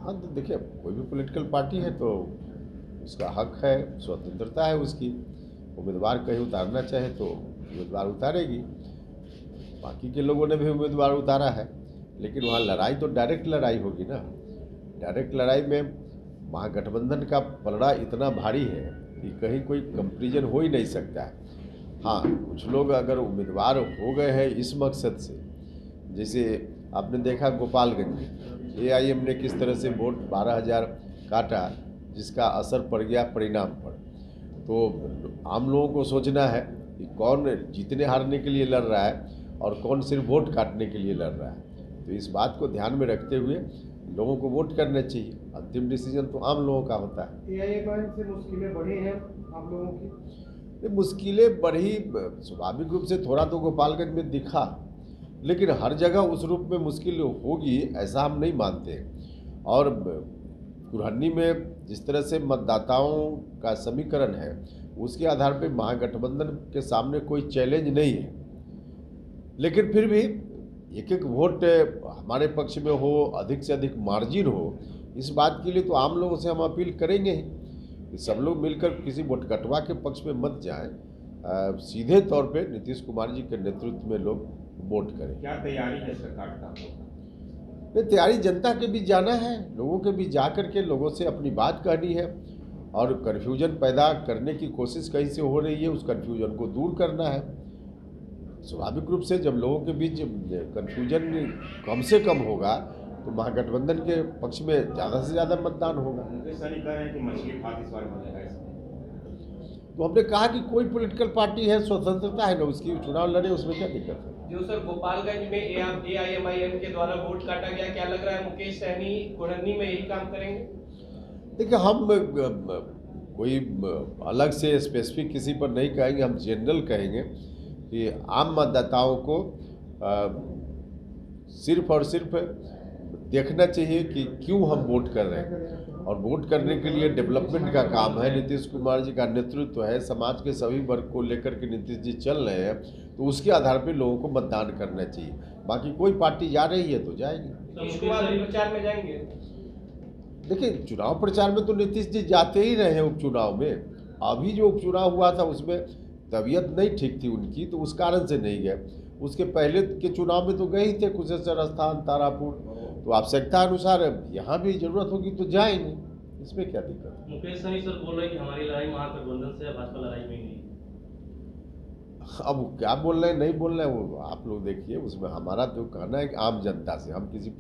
हाँ, तो देखिए कोई भी पॉलिटिकल पार्टी है तो उसका हक है, स्वतंत्रता है उसकी। उम्मीदवार कहीं उतारना चाहे तो उम्मीदवार उतारेगी। बाकी के लोगों ने भी उम्मीदवार उतारा है, लेकिन वहाँ लड़ाई तो डायरेक्ट लड़ाई होगी ना। डायरेक्ट लड़ाई में महागठबंधन का पलड़ा इतना भारी है कि कहीं कोई कंपेरिजन हो ही नहीं सकता है। हाँ, कुछ लोग अगर उम्मीदवार हो गए हैं इस मकसद से, जैसे आपने देखा गोपालगंज में एआईएम ने किस तरह से वोट 12,000 काटा, जिसका असर पड़ गया परिणाम पर। तो आम लोगों को सोचना है कि कौन जीतने हारने के लिए लड़ रहा है और कौन सिर्फ वोट काटने के लिए लड़ रहा है। तो इस बात को ध्यान में रखते हुए लोगों को वोट करना चाहिए। अंतिम डिसीजन तो आम लोगों का होता है। एआईएम से मुश्किलें बढ़ी हैं आप लोगों की? मुश्किलें बढ़ी स्वाभाविक रूप से, थोड़ा तो गोपालगंज में दिखा, लेकिन हर जगह उस रूप में मुश्किल होगी ऐसा हम नहीं मानते। और कुरहन्नी में जिस तरह से मतदाताओं का समीकरण है, उसके आधार पर महागठबंधन के सामने कोई चैलेंज नहीं है। लेकिन फिर भी एक एक वोट हमारे पक्ष में हो, अधिक से अधिक मार्जिन हो, इस बात के लिए तो आम लोगों से हम अपील करेंगे ही कि सब लोग मिलकर किसी वोट कटवा के पक्ष में मत जाएं। सीधे तौर पे नीतीश कुमार जी के नेतृत्व में लोग वोट करें। क्या तैयारी है सरकार का? नहीं, तैयारी जनता के बीच जाना है, लोगों के बीच जा कर के लोगों से अपनी बात कहनी है और कन्फ्यूजन पैदा करने की कोशिश कहीं से हो रही है, उस कन्फ्यूजन को दूर करना है। स्वाभाविक रूप से जब लोगों के बीच कन्फ्यूजन कम से कम होगा तो महागठबंधन के पक्ष में ज़्यादा से ज़्यादा मतदान होगा। सर कह रहे हैं कि मछली खाद इस बार बनेगा इसमें। तो हमने कहा कि कोई पॉलिटिकल पार्टी है, स्वतंत्रता है ना उसकी, चुनाव लड़े, उसमें क्या दिक्कत है। जो सर गोपालगंज में एआईएमआईएम के द्वारा वोट काटा गया, क्या लग रहा है मुकेश सहनी कुरहन्नी में यही काम करेंगे? देखिए, हम कोई अलग से स्पेसिफिक किसी पर नहीं कहेंगे, हम जनरल कहेंगे कि आम मतदाताओं को सिर्फ और सिर्फ देखना चाहिए कि क्यों हम वोट कर रहे हैं। और वोट करने के लिए डेवलपमेंट का काम है, नीतीश कुमार जी का नेतृत्व है, समाज के सभी वर्ग को लेकर के नीतीश जी चल रहे हैं, तो उसके आधार पर लोगों को मतदान करना चाहिए। बाकी कोई पार्टी जा रही है तो जाएगी। नीतीश कुमार प्रचार में जाएंगे? देखिए, चुनाव प्रचार में तो नीतीश जी जाते ही रहे हैं। उपचुनाव में, अभी जो उपचुनाव हुआ था उसमें तबीयत नहीं ठीक थी उनकी, तो उस कारण से नहीं गए। उसके पहले के चुनाव में तो गए ही थे, कुशेश्वर स्थान, तारापुर। तो आवश्यकता अनुसार यहाँ भी जरूरत होगी तो जाएंगे, इसमें क्या दिक्कत है। मुकेश सहनी सर बोल रहे हैं कि हमारी लड़ाई महागठबंधन से, भाजपा लड़ाई में नहीं। अब क्या बोल रहे हैं नहीं बोल रहे हैं वो आप लोग देखिए, उसमें हमारा जो कहना है कि आम जनता से, हम किसी